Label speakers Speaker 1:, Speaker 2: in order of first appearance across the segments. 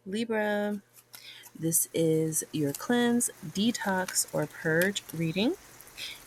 Speaker 1: Libra, this is your cleanse, detox, or purge reading.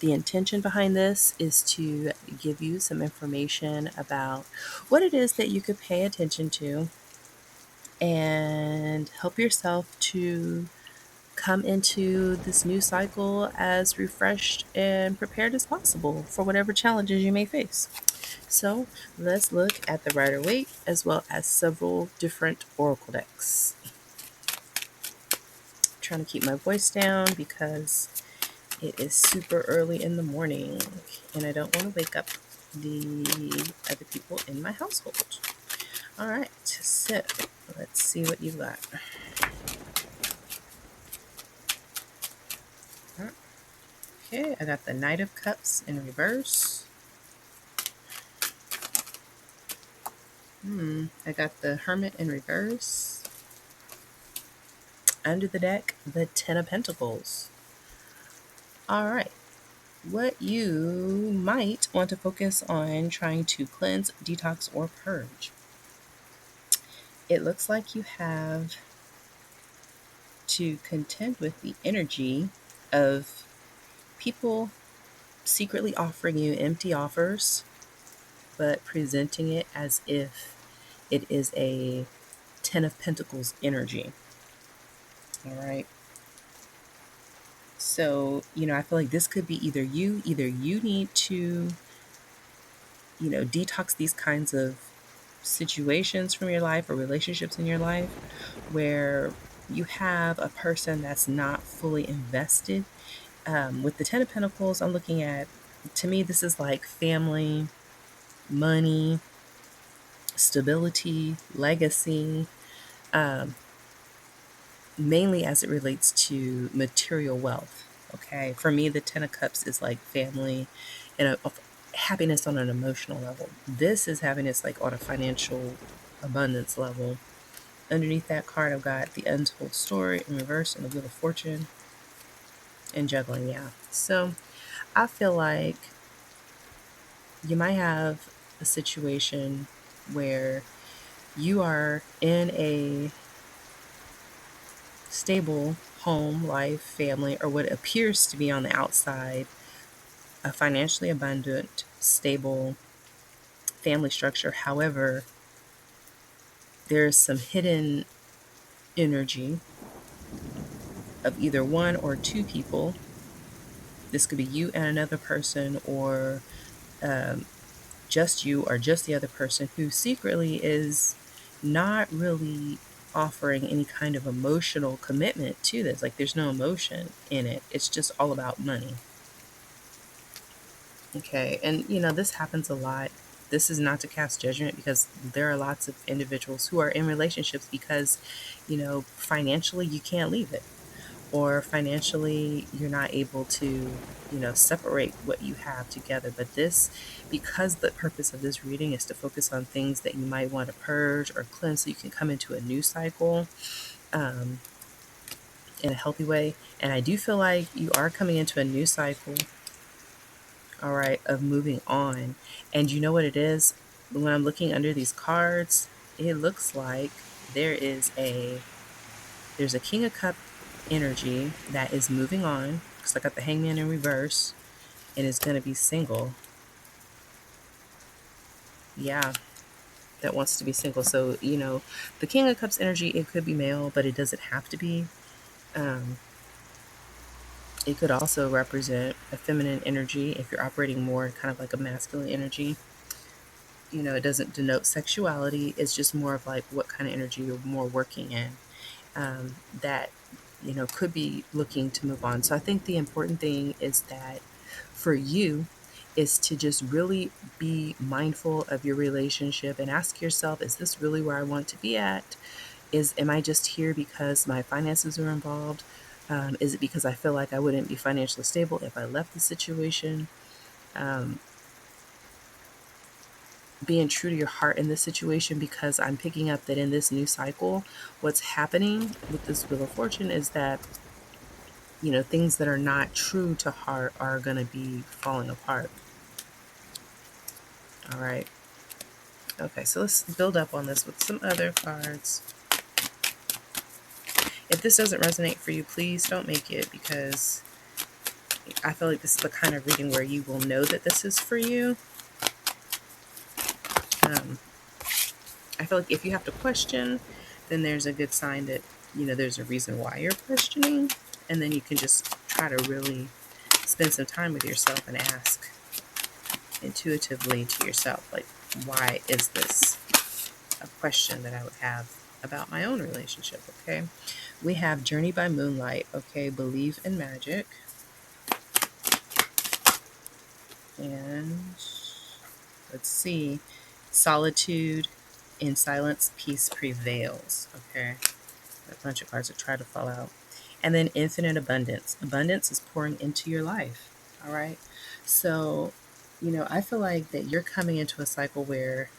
Speaker 1: The intention behind this is to give you some information about what it is that you could pay attention to and help yourself to come into this new cycle as refreshed and prepared as possible for whatever challenges you may face. So let's look at the Rider Waite as well as several different oracle decks. I'm trying to keep my voice down because it is super early in the morning and I don't want to wake up the other people in my household. All right, so let's see what you got. Okay, I got the Knight of Cups in reverse. I got the Hermit in reverse. Under the deck, the Ten of Pentacles. All right, what you might want to focus on trying to cleanse, detox, or purge. It looks like you have to contend with the energy of people secretly offering you empty offers, but presenting it as if it is a Ten of Pentacles energy. All right. So, I feel like this could be either you need to, detox these kinds of situations from your life or relationships in your life where you have a person that's not fully invested. With the Ten of Pentacles, I'm looking at, to me, this is like family, money, stability, legacy, um, mainly as it relates to material wealth. Okay. For me, the Ten of Cups is like family and happiness on an emotional level. This is happiness like on a financial abundance level. Underneath that card, I've got the Untold Story in reverse and the Wheel of Fortune and juggling. Yeah. So I feel like you might have a situation where you are in a stable home, life, family, or what appears to be on the outside a financially abundant, stable family structure. However, there's some hidden energy of either one or two people. This could be you and another person, or um, just you or just the other person, who secretly is not really offering any kind of emotional commitment to this. Like there's no emotion in it. It's just all about money. Okay. And this happens a lot. This is not to cast judgment because there are lots of individuals who are in relationships because, financially you can't leave it, or financially you're not able to, separate what you have together. But this, because the purpose of this reading is to focus on things that you might want to purge or cleanse so you can come into a new cycle um, in a healthy way. And I do feel like you are coming into a new cycle, all right, of moving on. And you know what it is? When I'm looking under these cards, it looks like there is there's a King of Cup energy that is moving on, because I got the Hangman in reverse and is going to be single. Yeah, that wants to be single. So, the King of Cups energy, it could be male, but it doesn't have to be. Um, it could also represent a feminine energy if you're operating more kind of like a masculine energy. It doesn't denote sexuality. It's just more of like what kind of energy you're more working in. That could be looking to move on. So I think the important thing is that for you is to just really be mindful of your relationship and ask yourself, is this really where I want to be at? Am I just here because my finances are involved? Is it because I feel like I wouldn't be financially stable if I left the situation? Um, being true to your heart in this situation, because I'm picking up that in this new cycle, what's happening with this Wheel of Fortune is that things that are not true to heart are going to be falling apart. All right. Okay, so let's build up on this with some other cards. If this doesn't resonate for you, please don't make it, because I feel like this is the kind of reading where you will know that this is for you. Um, I feel like if you have to question, then there's a good sign that, there's a reason why you're questioning. And then you can just try to really spend some time with yourself and ask intuitively to yourself, like, why is this a question that I would have about my own relationship? Okay. We have Journey by Moonlight. Okay. Believe in magic. And let's see. Solitude in silence, peace prevails. Okay. A bunch of cards that try to fall out. And then infinite abundance. Abundance is pouring into your life. All right. So, I feel like that you're coming into a cycle where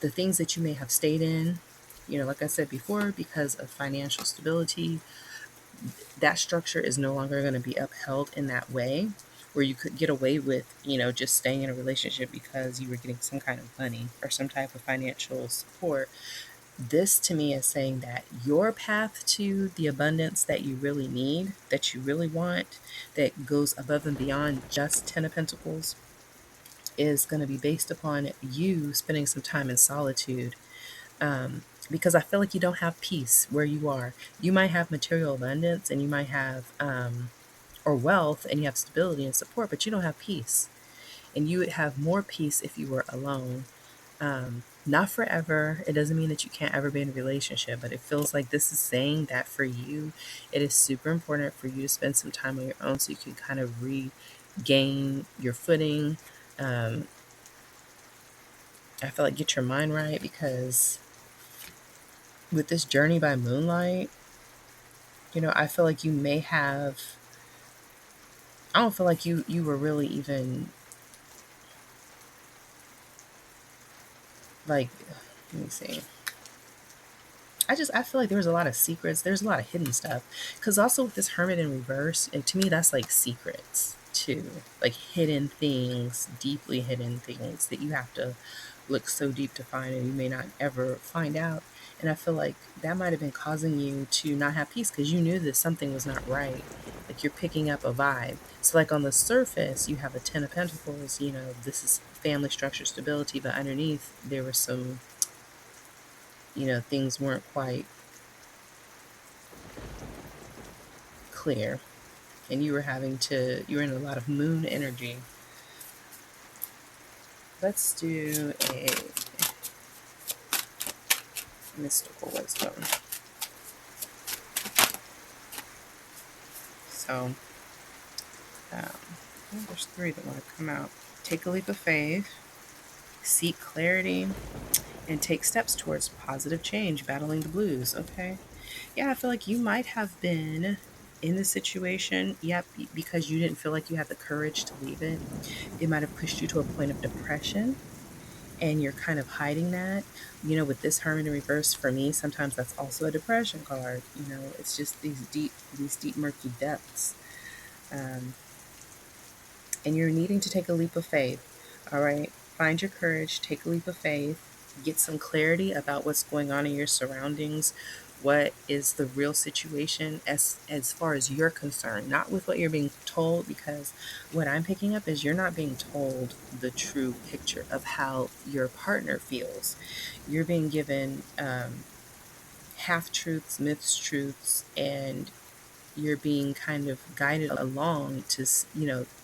Speaker 1: the things that you may have stayed in, like I said before, because of financial stability, that structure is no longer going to be upheld in that way, where you could get away with, just staying in a relationship because you were getting some kind of money or some type of financial support. This to me is saying that your path to the abundance that you really need, that you really want, that goes above and beyond just 10 of Pentacles, is going to be based upon you spending some time in solitude. Because I feel like you don't have peace where you are. You might have material abundance, and you might have, or wealth, and you have stability and support, but you don't have peace. And you would have more peace if you were alone. Not forever. It doesn't mean that you can't ever be in a relationship, but it feels like this is saying that for you, it is super important for you to spend some time on your own so you can kind of regain your footing. Um, I feel like get your mind right, because with this Journey by Moonlight, I feel like you may have, I don't feel like you were really even, like, let me see. I feel like there was a lot of secrets. There's a lot of hidden stuff. Because also with this Hermit in reverse, and to me, that's like secrets too. Like hidden things, deeply hidden things that you have to look so deep to find, and you may not ever find out. And I feel like that might have been causing you to not have peace, because you knew that something was not right. Like you're picking up a vibe. So like on the surface, you have a 10 of Pentacles, this is family structure stability, but underneath there was some, things weren't quite clear, and you were in a lot of moon energy. Let's do a mystical wisdom. So, there's three that want to come out. Take a leap of faith, seek clarity, and take steps towards positive change, battling the blues. Okay. Yeah, I feel like you might have been in the situation, yep, because you didn't feel like you had the courage to leave it. It might have pushed you to a point of depression, and you're kind of hiding that. With this Hermit in reverse, for me, sometimes that's also a depression card. It's just these deep murky depths. Um, and you're needing to take a leap of faith. All right. Find your courage, take a leap of faith, get some clarity about what's going on in your surroundings. What is the real situation as far as you're concerned, not with what you're being told, because what I'm picking up is you're not being told the true picture of how your partner feels. You're being given half truths, myths, truths, and you're being kind of guided along to,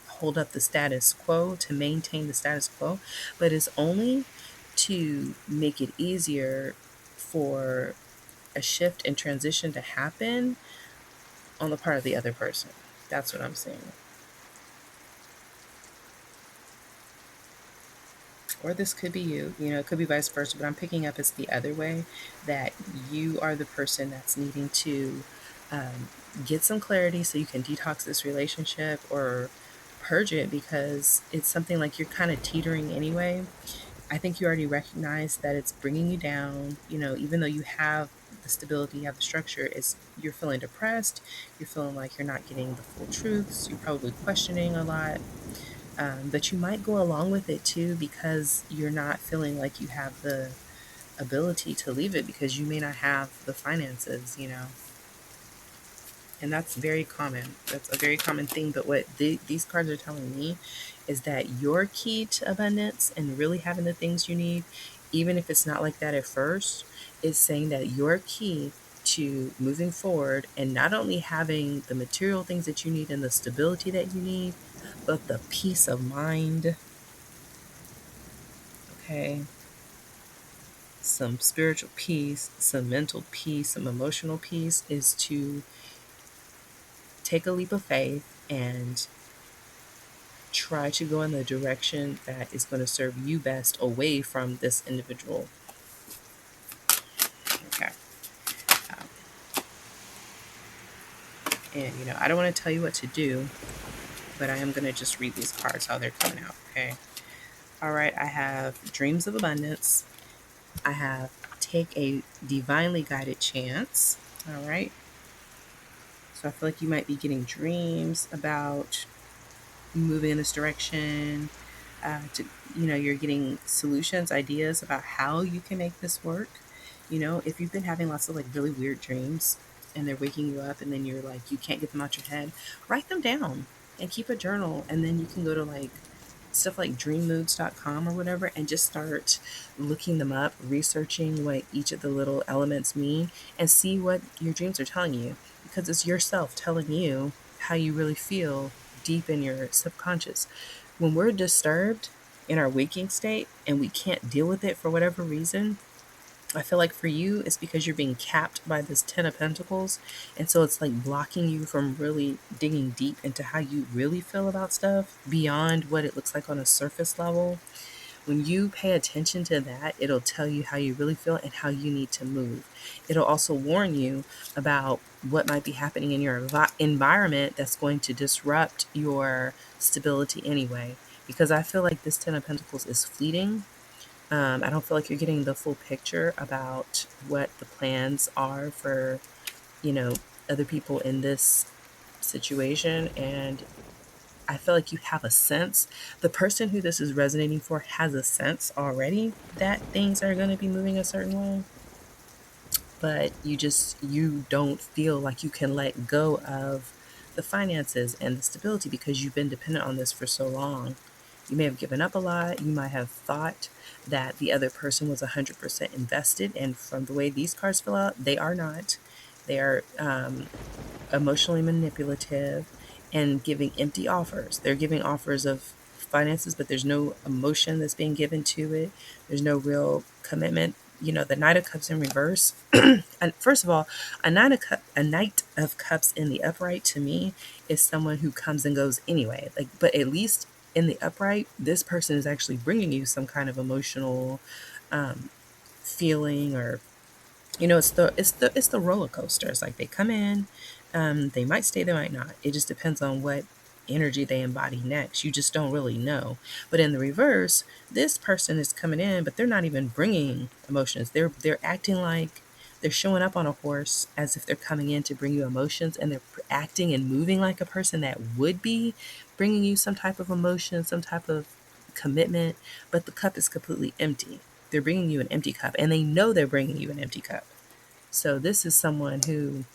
Speaker 1: hold up the status quo, to maintain the status quo, but it's only to make it easier for a shift and transition to happen on the part of the other person. That's what I'm saying. Or this could be you, it could be vice versa, but I'm picking up it's the other way, that you are the person that's needing to get some clarity so you can detox this relationship or purge it, because it's something like you're kind of teetering anyway. I think you already recognize that it's bringing you down, even though you have the stability, you have the structure, you're feeling depressed, you're feeling like you're not getting the full truths, you're probably questioning a lot. But you might go along with it too, because you're not feeling like you have the ability to leave it, because you may not have the finances. And that's very common. That's a very common thing. But what these cards are telling me is that your key to abundance and really having the things you need, even if it's not like that at first, is saying that your key to moving forward and not only having the material things that you need and the stability that you need, but the peace of mind, okay? Some spiritual peace, some mental peace, some emotional peace is to take a leap of faith and try to go in the direction that is going to serve you best away from this individual. Okay. Um, and, I don't want to tell you what to do, but I am going to just read these cards how they're coming out. Okay. All right. I have dreams of abundance. I have take a divinely guided chance. All right. So I feel like you might be getting dreams about moving in this direction. You're getting solutions, ideas about how you can make this work. If you've been having lots of like really weird dreams and they're waking you up and then you're like, you can't get them out your head, write them down and keep a journal. And then you can go to like stuff like dreammoods.com or whatever and just start looking them up, researching what each of the little elements mean and see what your dreams are telling you, because it's yourself telling you how you really feel deep in your subconscious. When we're disturbed in our waking state and we can't deal with it for whatever reason, I feel like for you, it's because you're being capped by this Ten of Pentacles. And so it's like blocking you from really digging deep into how you really feel about stuff beyond what it looks like on a surface level. When you pay attention to that, it'll tell you how you really feel and how you need to move. It'll also warn you about what might be happening in your environment that's going to disrupt your stability anyway. Because I feel like this Ten of Pentacles is fleeting. I don't feel like you're getting the full picture about what the plans are for, you know, other people in this situation. And I feel like you have a sense. The person who this is resonating for has a sense already that things are going to be moving a certain way, but you don't feel like you can let go of the finances and the stability because you've been dependent on this for so long. You may have given up a lot. You might have thought that the other person was 100% invested, and from the way these cards fill out, they are not. They are emotionally manipulative and giving empty offers. They're giving offers of finances, but there's no emotion that's being given to it. There's no real commitment. The Knight of Cups in reverse. And first of all, a Knight of Cups in the upright to me is someone who comes and goes anyway. Like, but at least in the upright, this person is actually bringing you some kind of emotional um, feeling, or it's the roller coaster. It's like they come in, they might stay, they might not. It just depends on what energy they embody next. You just don't really know. But in the reverse, this person is coming in, but they're not even bringing emotions. They're acting like they're showing up on a horse as if they're coming in to bring you emotions, and they're acting and moving like a person that would be bringing you some type of emotion, some type of commitment, but the cup is completely empty. They're bringing you an empty cup, and they know they're bringing you an empty cup. So this is someone who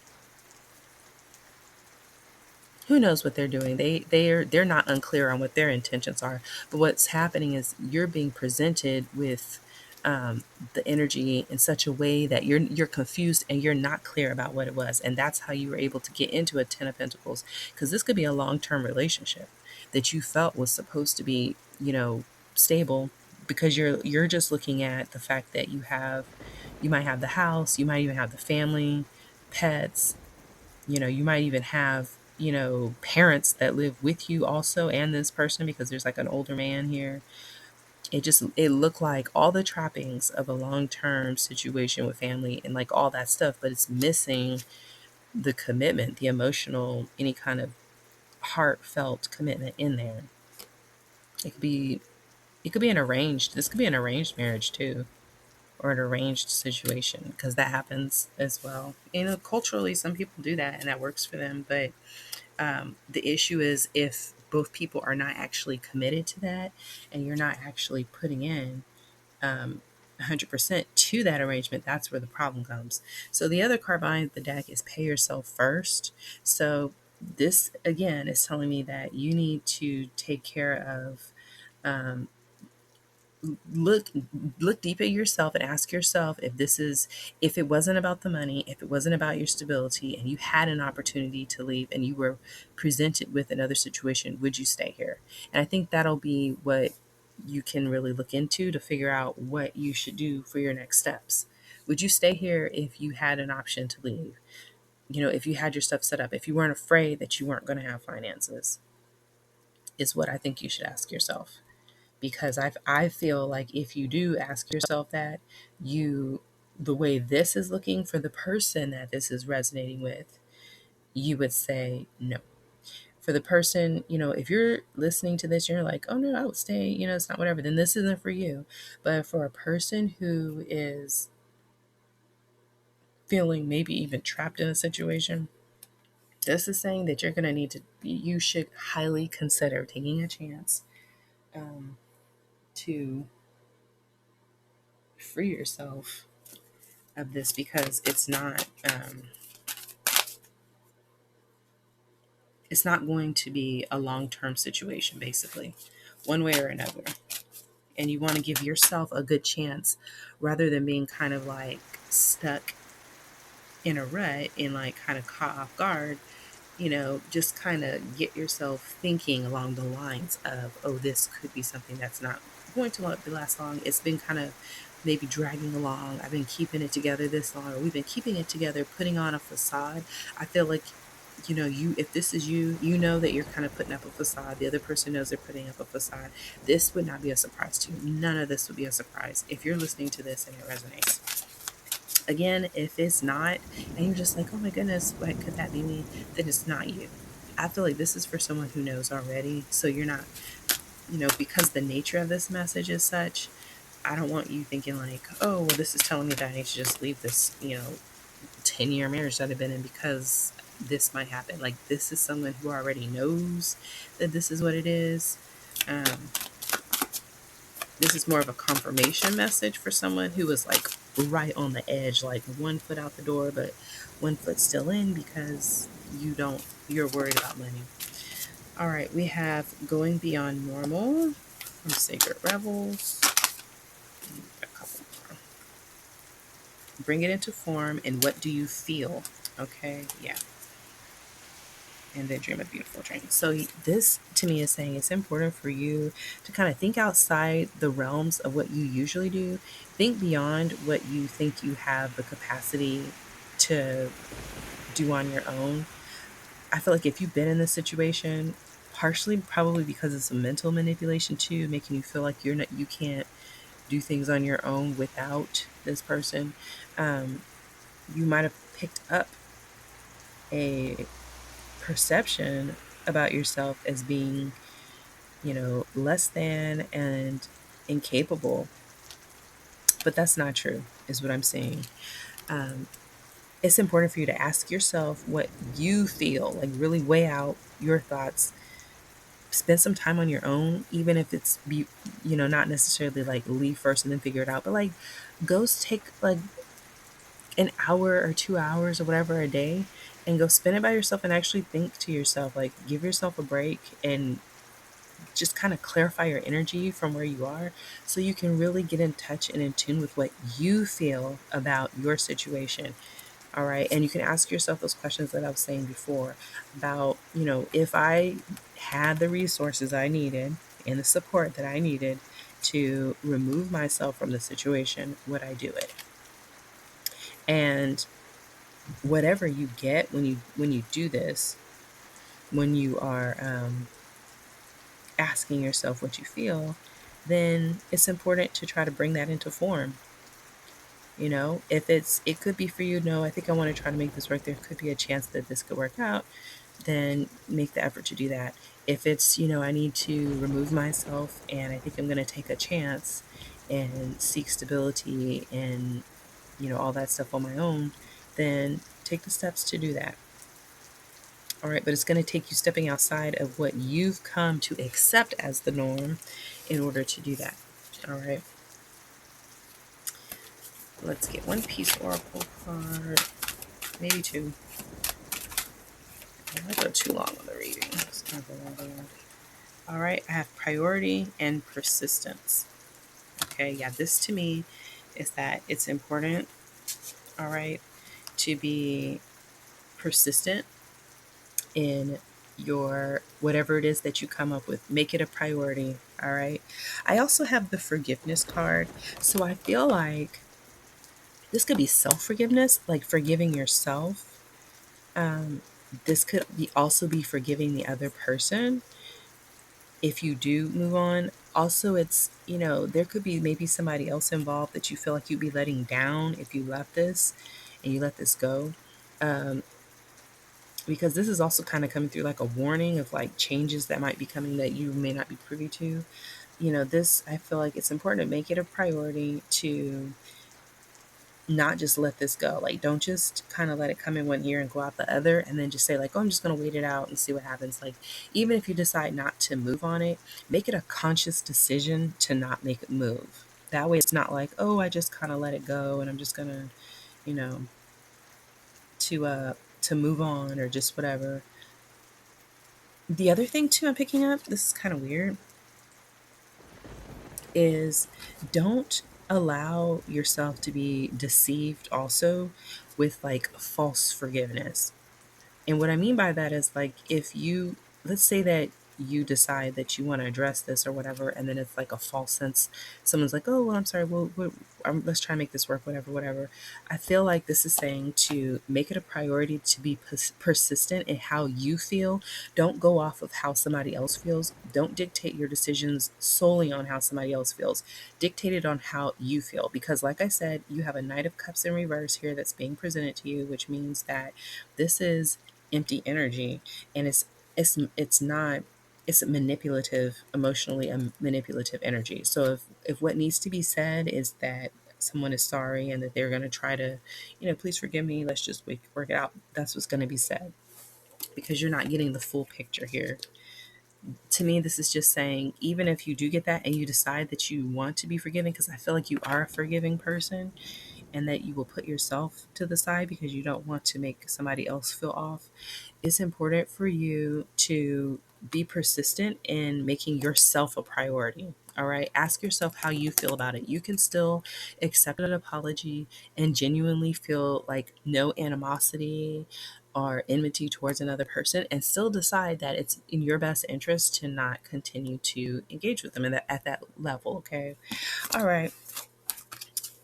Speaker 1: knows what they're doing. They're not unclear on what their intentions are. But what's happening is you're being presented with the energy in such a way that you're confused and you're not clear about what it was, and that's how you were able to get into a Ten of Pentacles, because this could be a long-term relationship that you felt was supposed to be, stable, because you're just looking at the fact that you might have the house, you might even have the family, pets, you might even have, parents that live with you also and this person, because there's like an older man here. It looked like all the trappings of a long-term situation with family and like all that stuff, but it's missing the commitment, the emotional, any kind of heartfelt commitment in there. It could be it could be an arranged this could be an arranged marriage too, or an arranged situation, because that happens as well. Culturally, some people do that and that works for them, but the issue is if both people are not actually committed to that and you're not actually putting in um, 100% to that arrangement, that's where the problem comes. So the other card behind the deck is pay yourself first. So this again is telling me that you need to take care of, um, look look deep at yourself and ask yourself, if it wasn't about the money, if it wasn't about your stability, and you had an opportunity to leave and you were presented with another situation, would you stay here? And I think that'll be what you can really look into to figure out what you should do for your next steps. Would you stay here if you had an option to leave? If you had your stuff set up, if you weren't afraid that you weren't going to have finances, is what I think you should ask yourself. Because I feel like if you do ask yourself that, the way this is looking for the person that this is resonating with, you would say no. For the person, if you're listening to this, you're like, oh no, I would stay, it's not whatever, then this isn't for you. But for a person who is feeling maybe even trapped in a situation, this is saying that you should highly consider taking a chance, to free yourself of this, because it's not going to be a long-term situation, basically, one way or another. And you want to give yourself a good chance rather than being kind of like stuck in a rut and like kind of caught off guard. Just kind of get yourself thinking along the lines of, oh, this could be something that's not going to last long. It's been kind of maybe dragging along. I've been keeping it together this long, or we've been keeping it together, putting on a facade. I feel like, if this is you, that you're kind of putting up a facade. The other person knows they're putting up a facade. This would not be a surprise to you. None of this would be a surprise if you're listening to this and it resonates. Again, if it's not, and you're just like, oh my goodness, what could that be me? Then it's not you. I feel like this is for someone who knows already. So you're not, because the nature of this message is such, I don't want you thinking like, oh, well, this is telling me that I need to just leave this, 10-year marriage that I've been in because this might happen. Like, this is someone who already knows that this is what it is. This is more of a confirmation message for someone who is like right on the edge, like one foot out the door, but one foot still in because you're worried about money. All right, we have Going Beyond Normal from Sacred Rebels. A couple more. Bring it into form, and what do you feel? Okay, yeah. And then dream a beautiful dream. So this to me is saying it's important for you to kind of think outside the realms of what you usually do. Think beyond what you think you have the capacity to do on your own. I feel like if you've been in this situation, partially probably because it's a mental manipulation too, making you feel like you can't do things on your own without this person. You might have picked up a perception about yourself as being, less than and incapable. But that's not true, is what I'm saying. Um, it's important for you to ask yourself what you feel, like really weigh out your thoughts. Spend some time on your own, even if it's not necessarily like leave first and then figure it out, but like go take like an hour or 2 hours or whatever a day and go spend it by yourself and actually think to yourself, like give yourself a break and just kind of clarify your energy from where you are so you can really get in touch and in tune with what you feel about your situation. All right. And you can ask yourself those questions that I was saying before about, if I had the resources I needed and the support that I needed to remove myself from the situation, would I do it? And whatever you get when you do this, when you are asking yourself what you feel, then it's important to try to bring that into form. If it could be for you, no, I think I want to try to make this work. There could be a chance that this could work out. Then make the effort to do that. If it's, I need to remove myself and I think I'm going to take a chance and seek stability and, all that stuff on my own, then take the steps to do that. All right, but it's going to take you stepping outside of what you've come to accept as the norm in order to do that. All right. Let's get one piece oracle card, maybe two. I might go too long on the reading. It's kind of a longer one. All right, I have priority and persistence. Okay, yeah, this to me is that it's important, all right, to be persistent in your whatever it is that you come up with. Make it a priority, all right? I also have the forgiveness card. So I feel like this could be self-forgiveness, like forgiving yourself. Um, this could be also be forgiving the other person if you do move on. Also, it's, there could be maybe somebody else involved that you feel like you'd be letting down if you left this and you let this go. Um, because this is also kind of coming through like a warning of like changes that might be coming that you may not be privy to. This, I feel like it's important to make it a priority to not just let this go. Like, don't just kind of let it come in one ear and go out the other, and then just say, like, oh, I'm just going to wait it out and see what happens. Like, even if you decide not to move on it, make it a conscious decision to not make it move. That way, it's not like, oh, I just kind of let it go and I'm just going to, you know, to move on or just whatever. The other thing, too, I'm picking up, this is kind of weird, is don't allow yourself to be deceived also with like false forgiveness. And what I mean by that is like if you, let's say that you decide that you want to address this or whatever, and then it's like a false sense. Someone's like, oh, well, I'm sorry. Well, let's try and make this work, whatever, whatever. I feel like this is saying to make it a priority to be persistent in how you feel. Don't go off of how somebody else feels. Don't dictate your decisions solely on how somebody else feels. Dictate it on how you feel. Because, like I said, you have a Knight of Cups in reverse here that's being presented to you, which means that this is empty energy, and it's not, it's a manipulative, emotionally a manipulative energy. So if what needs to be said is that someone is sorry and that they're going to try to, please forgive me, let's just work it out, that's what's going to be said, because you're not getting the full picture here. To me, this is just saying, even if you do get that and you decide that you want to be forgiven, because I feel like you are a forgiving person, and that you will put yourself to the side because you don't want to make somebody else feel off, it's important for you to be persistent in making yourself a priority. All right. Ask yourself how you feel about it. You can still accept an apology and genuinely feel like no animosity or enmity towards another person, and still decide that it's in your best interest to not continue to engage with them at that level. Okay. All right.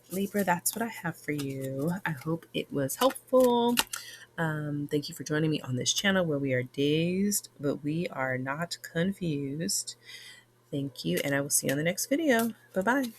Speaker 1: Libra, that's what I have for you. I hope it was helpful. Thank you for joining me on this channel where we are dazed, but we are not confused. Thank you, and I will see you on the next video. Bye-bye.